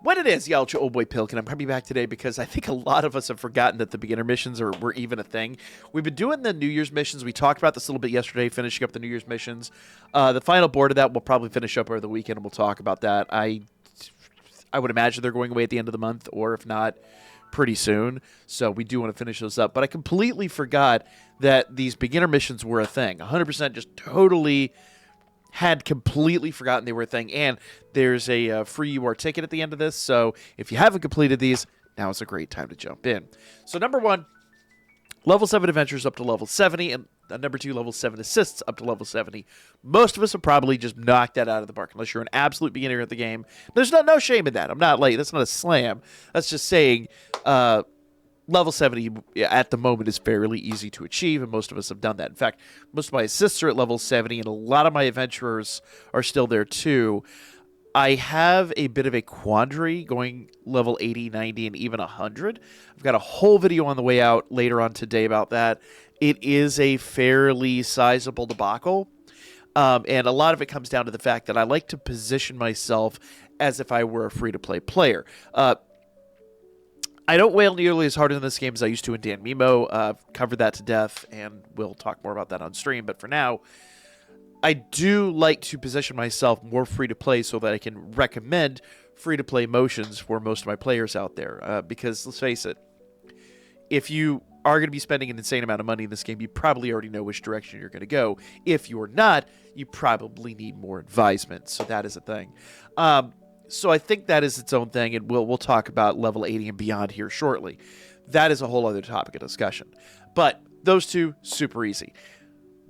What it is, y'all, old boy Pilk, and I'm probably back today because I think a lot of us have forgotten that the beginner missions were even a thing. We've been doing the New Year's missions. We talked about this a little bit yesterday, finishing up the New Year's missions. The final board of that we'll probably finish up over the weekend, and we'll talk about that. I would imagine they're going away at the end of the month, or if not, pretty soon. So we do want to finish those up. But I completely forgot that these beginner missions were a thing. 100% just totally had completely forgotten they were a thing. And there's a free UR ticket at the end of this. So if you haven't completed these, now is a great time to jump in. So number 1, level 7 adventures up to level 70. And number 2, level 7 assists up to level 70. Most of us have probably just knocked that out of the park, unless you're an absolute beginner at the game. There's no shame in that. I'm not like, that's not a slam. That's just saying level 70 at the moment is fairly easy to achieve, and most of us have done that. In fact, most of my assists are at level 70, and a lot of my adventurers are still there too. I have a bit of a quandary going level 80, 90, and even 100. I've got a whole video on the way out later on today about that. It is a fairly sizable debacle, and a lot of it comes down to the fact that I like to position myself as if I were a free-to-play player. I don't whale nearly as hard in this game as I used to in DanMemo. Covered that to death, and we'll talk more about that on stream. But for now, I do like to position myself more free-to-play so that I can recommend free-to-play motions for most of my players out there. Because, let's face it, if you are going to be spending an insane amount of money in this game, you probably already know which direction you're going to go. If you're not, you probably need more advisement. So that is a thing. So I think that is its own thing, and we'll talk about level 80 and beyond here shortly. That is a whole other topic of discussion. But those two, super easy.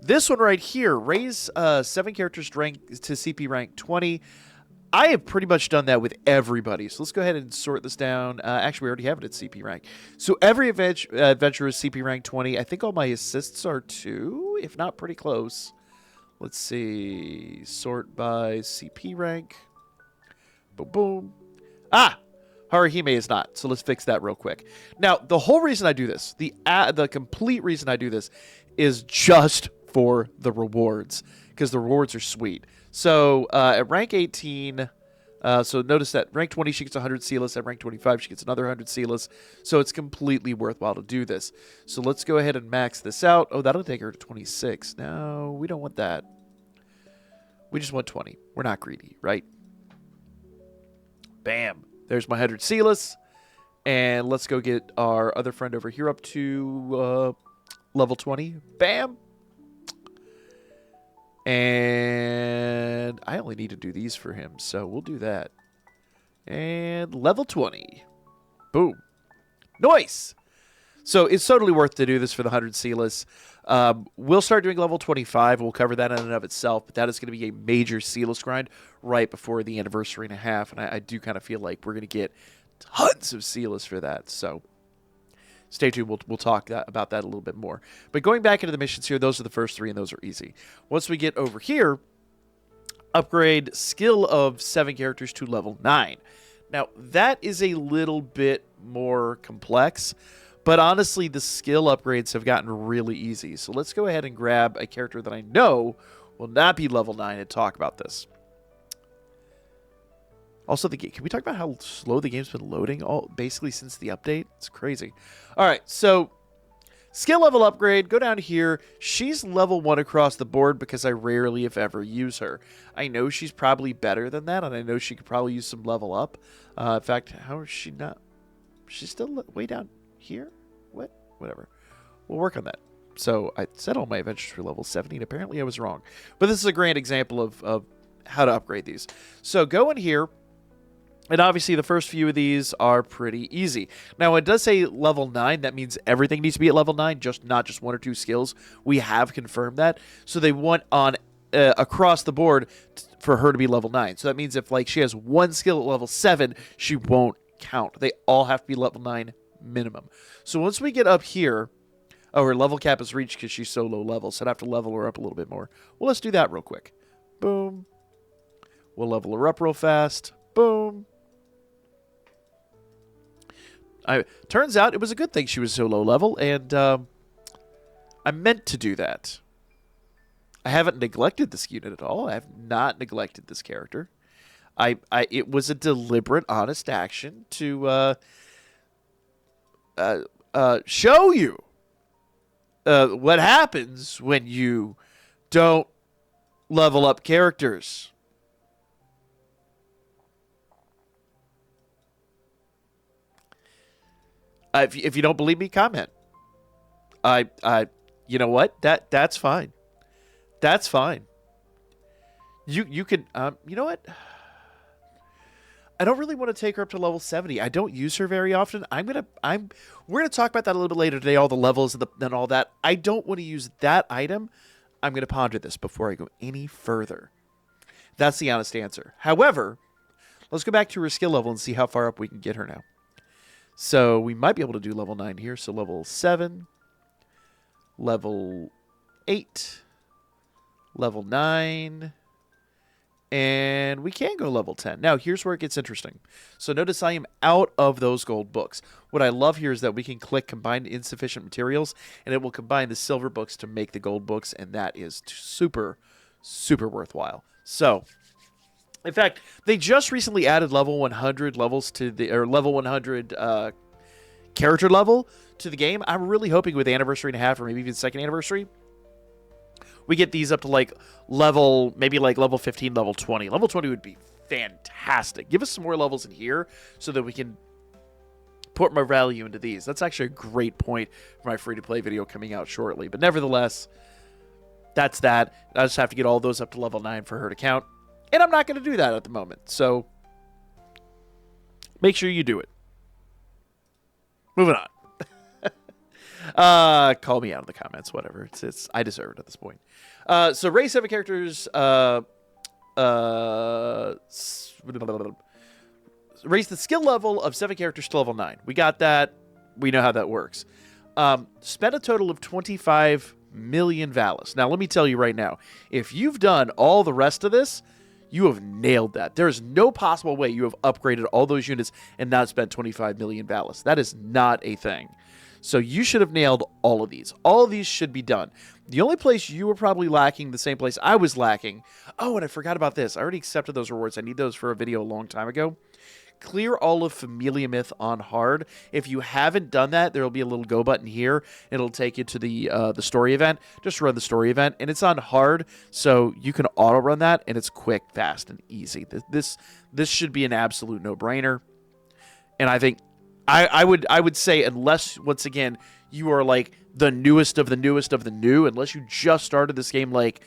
This one right here, raise 7 characters to CP rank 20. I have pretty much done that with everybody. So let's go ahead and sort this down. Actually, we already have it at CP rank. So every adventurer is CP rank 20. I think all my assists are 2, if not pretty close. Let's see. Sort by CP rank. Boom, boom. Haruhime is not, so let's fix that real quick. Now, the whole reason I do this, the complete reason I do this, is just for the rewards, because the rewards are sweet. So, at rank 18, so notice that rank 20, she gets 100 Sealess. At rank 25, she gets another 100 Sealess. So it's completely worthwhile to do this. So let's go ahead and max this out. Oh, that'll take her to 26. No, we don't want that. We just want 20. We're not greedy, right? Bam. There's my 100 Sealess. And let's go get our other friend over here up to level 20. Bam. And I only need to do these for him, so we'll do that. And level 20. Boom. Nice. So it's totally worth to do this for the 100 Sealess. We'll start doing level 25. We'll cover that in and of itself, but that is going to be a major Sealess grind right before the anniversary and a half, and I do kind of feel like we're going to get tons of Sealess for that, so stay tuned. We'll talk about that a little bit more. But going back into the missions here, those are the first 3, and those are easy. Once we get over here, upgrade skill of 7 characters to level 9. Now, that is a little bit more complex, but honestly, the skill upgrades have gotten really easy. So let's go ahead and grab a character that I know will not be level 9 and talk about this. Also, can we talk about how slow the game's been loading basically since the update? It's crazy. All right, so skill level upgrade, go down here. She's level 1 across the board because I rarely, if ever, use her. I know she's probably better than that, and I know she could probably use some level up. In fact, how is she not? She's still way down here? What? Whatever. We'll work on that. So I set all my adventures for level 70, and apparently I was wrong. But this is a grand example of how to upgrade these. So go in here. And obviously, the first few of these are pretty easy. Now, it does say level 9. That means everything needs to be at level 9, not just 1 or 2 skills. We have confirmed that. So they want on across the board for her to be level 9. So that means if she has 1 skill at level 7, she won't count. They all have to be level 9 minimum. So once we get up here, her level cap is reached because she's so low level. So I'd have to level her up a little bit more. Well, let's do that real quick. Boom. We'll level her up real fast. Boom. Turns out it was a good thing she was so low level, and I meant to do that. I haven't neglected this unit at all. I have not neglected this character. It was a deliberate, honest action to show you what happens when you don't level up characters. If you don't believe me, comment. You know what? That's fine. That's fine. You can, you know what? I don't really want to take her up to level 70. I don't use her very often. We're gonna talk about that a little bit later today. All the levels and all that. I don't want to use that item. I'm gonna ponder this before I go any further. That's the honest answer. However, let's go back to her skill level and see how far up we can get her now. So we might be able to do level 9 here. So level 7, level 8, level 9, and we can go level 10. Now, here's where it gets interesting. So notice I am out of those gold books. What I love here is that we can click Combine Insufficient Materials, and it will combine the silver books to make the gold books, and that is super, super worthwhile. So, in fact, they just recently added level 100 levels to the, or level 100 character level to the game. I'm really hoping with Anniversary and a half, or maybe even second anniversary, we get these up to like level, maybe like level 15, level 20. Level 20 would be fantastic. Give us some more levels in here so that we can put more value into these. That's actually a great point for my free-to-play video coming out shortly. But nevertheless, that's that. I just have to get all those up to level 9 for her to count. And I'm not going to do that at the moment. So make sure you do it. Moving on. Call me out in the comments, whatever. It's I deserve it at this point. So raise 7 characters. Raise the skill level of 7 characters to level 9. We got that. We know how that works. Spend a total of 25 million Valis. Now, let me tell you right now, if you've done all the rest of this, you have nailed that. There is no possible way you have upgraded all those units and not spent 25 million Valis. That is not a thing. So you should have nailed all of these. All of these should be done. The only place you were probably lacking, the same place I was lacking. Oh, and I forgot about this. I already accepted those rewards. I need those for a video a long time ago. Clear all of Familia Myth on hard. If you haven't done that, there will be a little go button here. It'll take you to the story event. Just run the story event, and it's on hard, so you can auto run that, and it's quick, fast, and easy. This should be an absolute no-brainer. And I think I would say, unless once again you are like the newest of the newest of the new, unless you just started this game like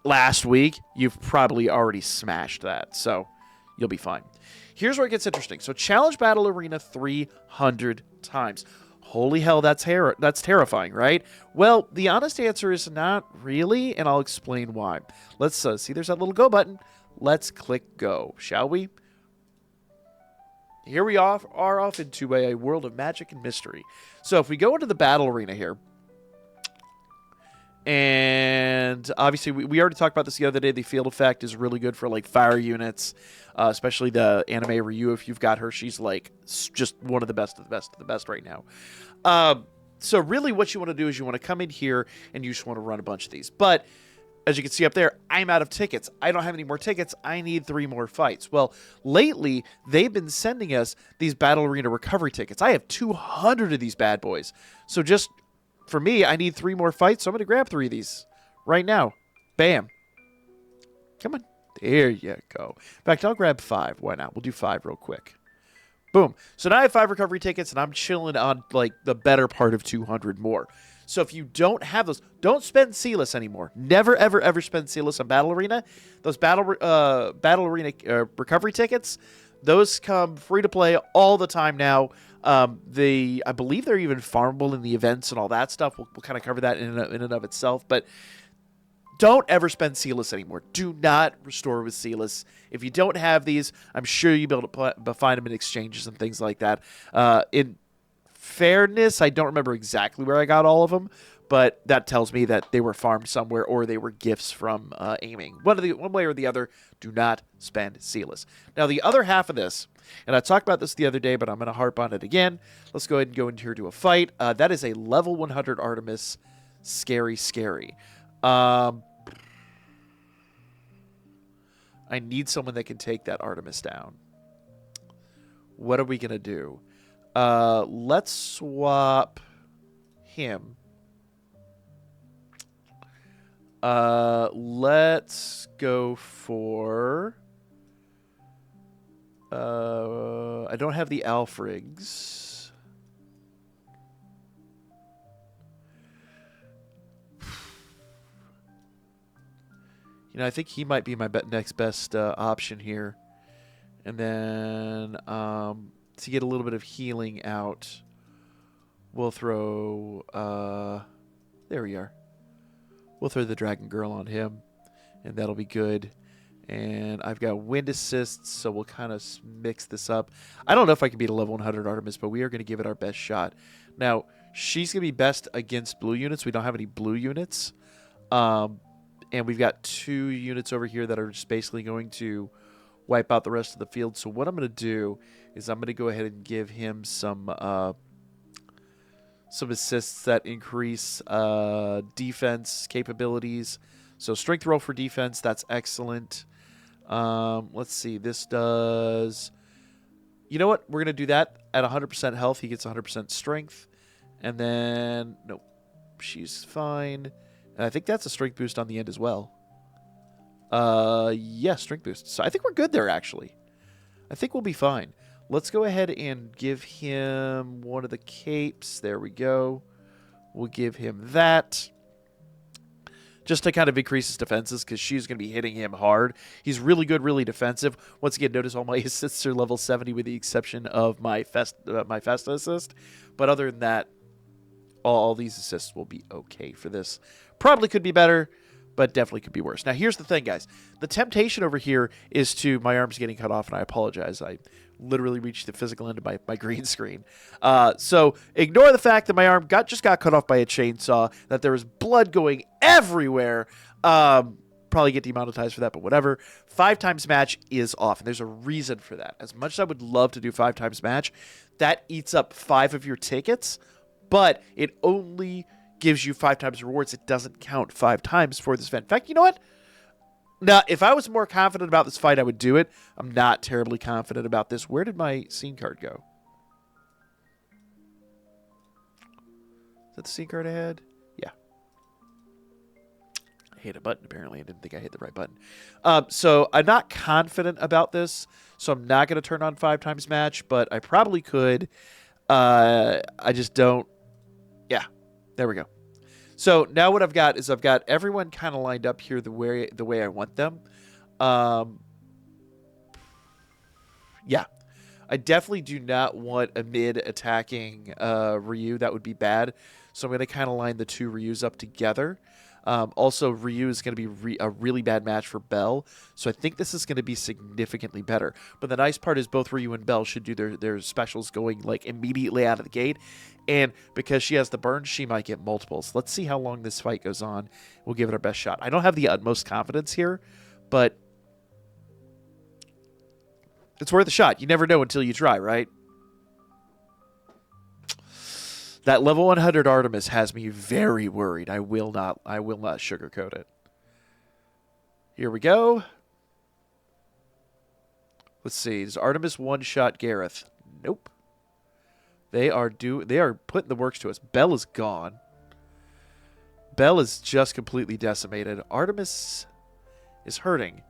last week, you've probably already smashed that. So you'll be fine. Here's where it gets interesting. So challenge Battle Arena 300 times. Holy hell, that's terrifying, right? Well, the honest answer is not really, and I'll explain why. Let's see, there's that little go button. Let's click go, shall we? Here we are off into a world of magic and mystery. So if we go into the Battle Arena here, and obviously, we already talked about this the other day. The field effect is really good for like fire units, especially the anime Ryu. If you've got her, she's like just one of the best of the best of the best right now. So really what you want to do is you want to come in here and you just want to run a bunch of these. But as you can see up there, I'm out of tickets. I don't have any more tickets. I need 3 more fights. Well, lately, they've been sending us these Battle Arena recovery tickets. I have 200 of these bad boys. So just for me, I need 3 more fights, so I'm going to grab 3 of these right now. Bam. Come on. There you go. In fact, I'll grab 5. Why not? We'll do 5 real quick. Boom. So now I have 5 recovery tickets, and I'm chilling on like the better part of 200 more. So if you don't have those, don't spend Sealess anymore. Never, ever, ever spend Sealess on Battle Arena. Those Battle Arena recovery tickets, those come free to play all the time now. I believe they're even farmable in the events and all that stuff. We'll kind of cover that in and of itself. But don't ever spend Sealess anymore. Do not restore with Sealess. If you don't have these, I'm sure you'll be able to find them in exchanges and things like that. In fairness, I don't remember exactly where I got all of them, but that tells me that they were farmed somewhere or they were gifts from aiming. One way or the other, do not spend Sealess. Now, the other half of this, and I talked about this the other day, but I'm going to harp on it again. Let's go ahead and go into here to a fight. That is a level 100 Artemis. Scary. I need someone that can take that Artemis down. What are we going to do? Let's swap him. Let's go for... I don't have the Alfrigs. You know, I think he might be my next best option here. And then to get a little bit of healing out, we'll throw... there we are. We'll throw the Dragon Girl on him, and that'll be good. And I've got wind assists, so we'll kind of mix this up. I don't know if I can beat a level 100 Artemis, but we are going to give it our best shot. Now, she's going to be best against blue units. We don't have any blue units. And we've got 2 units over here that are just basically going to wipe out the rest of the field. So what I'm going to do is I'm going to go ahead and give him some assists that increase defense capabilities. So strength roll for defense, that's excellent. Let's see, this does... You know what? We're going to do that at 100% health. He gets 100% strength. And then... Nope. She's fine. And I think that's a strength boost on the end as well. Yeah, strength boost. So I think we're good there, actually. I think we'll be fine. Let's go ahead and give him one of the capes. There we go. We'll give him that. Just to kind of increase his defenses, because she's going to be hitting him hard. He's really good, really defensive. Once again, notice all my assists are level 70 with the exception of my Festa assist. But other than that, all these assists will be okay for this. Probably could be better, but definitely could be worse. Now, here's the thing, guys. The temptation over here is to... My arm's getting cut off, and I apologize. I literally reached the physical end of my green screen. So ignore the fact that my arm just got cut off by a chainsaw, that there was blood going everywhere. Probably get demonetized for that, but whatever. 5 times match is off, and there's a reason for that. As much as I would love to do 5 times match, that eats up 5 of your tickets, but it only gives you 5 times rewards. It doesn't count 5 times for this event. In fact, you know what? Now, if I was more confident about this fight, I would do it. I'm not terribly confident about this. Where did my scene card go? Is that the scene card I had? Yeah. I hit a button, apparently. I didn't think I hit the right button. So I'm not confident about this, so I'm not going to turn on 5 times match, but I probably could. I just don't. Yeah, there we go. So now what I've got is I've got everyone kind of lined up here the way I want them. Yeah, I definitely do not want a mid attacking Ryu. That would be bad. So I'm going to kind of line the 2 Ryus up together. Also, Ryu is going to be a really bad match for Belle. So I think this is going to be significantly better. But the nice part is both Ryu and Belle should do their specials going like immediately out of the gate. And because she has the burn, she might get multiples. Let's see how long this fight goes on. We'll give it our best shot. I don't have the utmost confidence here, but it's worth a shot. You never know until you try, right? That level 100 Artemis has me very worried. I will not sugarcoat it. Here we go. Let's see. Does Artemis one-shot Gareth? Nope. They are putting the works to us. Belle is gone. Belle is just completely decimated. Artemis is hurting.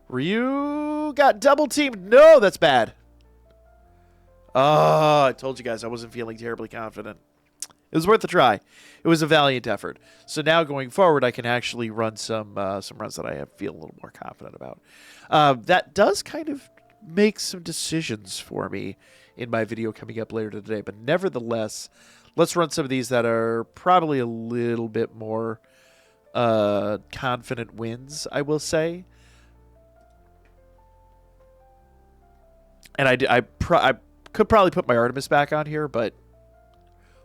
Ryu got double teamed. No, that's bad. Oh, I told you guys I wasn't feeling terribly confident. It was worth a try. It was a valiant effort. So now going forward, I can actually run some runs that I feel a little more confident about. That does kind of make some decisions for me in my video coming up later today. But nevertheless, let's run some of these that are probably a little bit more confident wins, I will say. And I could probably put my Artemis back on here, but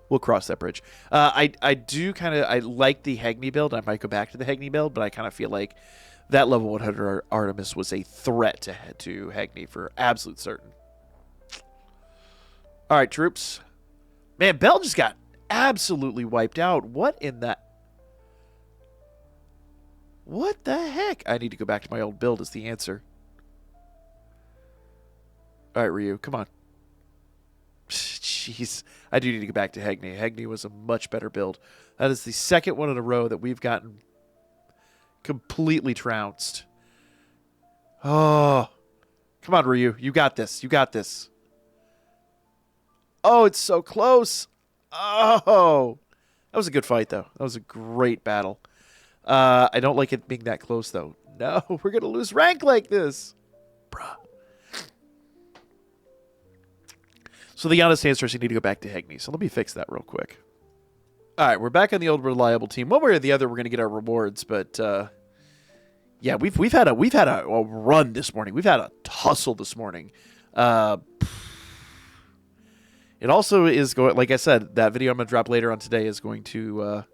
we'll cross that bridge. I like the Hegni build. I might go back to the Hegni build, but I kind of feel like that level 100 Artemis was a threat to Hegni for absolute certain. All right, troops. Man, Belle just got absolutely wiped out. What in that? What the heck? I need to go back to my old build is the answer. All right, Ryu, come on. Jeez, I do need to get back to Hegni. Hegni was a much better build. That is the second one in a row that we've gotten completely trounced. Oh, come on, Ryu. You got this. You got this. Oh, it's so close. Oh, that was a good fight, though. That was a great battle. I don't like it being that close, though. No, we're going to lose rank like this. Bruh. So the honest answer is you need to go back to Hegni. So let me fix that real quick. All right, we're back on the old reliable team. One way or the other, we're going to get our rewards. But yeah, we've had a run this morning. We've had a tussle this morning. It also is going, like I said, that video I'm going to drop later on today is going to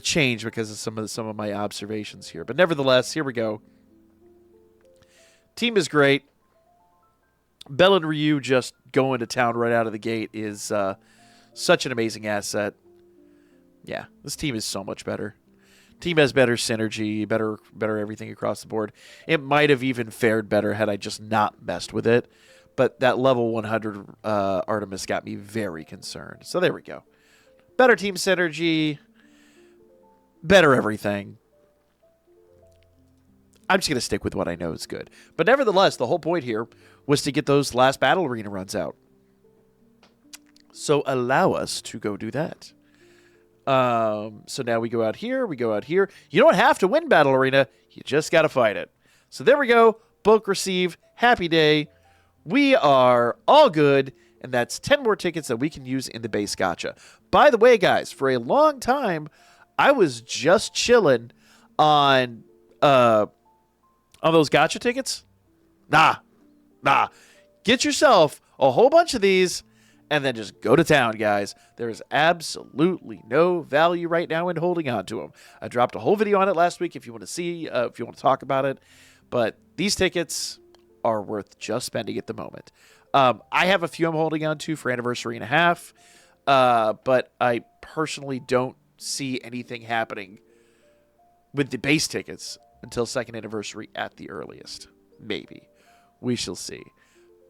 change because of some of my observations here. But nevertheless, here we go. Team is great. Bell and Ryu just going to town right out of the gate is such an amazing asset. Yeah, this team is so much better. Team has better synergy, better everything across the board. It might have even fared better had I just not messed with it. But that level 100 Artemis got me very concerned. So there we go. Better team synergy. Better everything. I'm just going to stick with what I know is good. But nevertheless, the whole point here was to get those last battle arena runs out. So allow us to go do that. So now we go out here. We go out here. You don't have to win battle arena. You just got to fight it. So there we go. Bulk receive. Happy day. We are all good. And that's 10 more tickets that we can use in the base gacha. By the way, guys, for a long time, I was just chilling on those gacha tickets. Nah. Get yourself a whole bunch of these and then just go to town, guys. There is absolutely no value right now in holding on to them. I dropped a whole video on it last week if you want to see, if you want to talk about it. But these tickets are worth just spending at the moment. I have a few I'm holding on to for anniversary and a half, but I personally don't see anything happening with the base tickets until second anniversary at the earliest. Maybe. We shall see.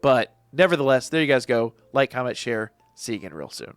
But nevertheless, there you guys go. Like, comment, share. See you again real soon.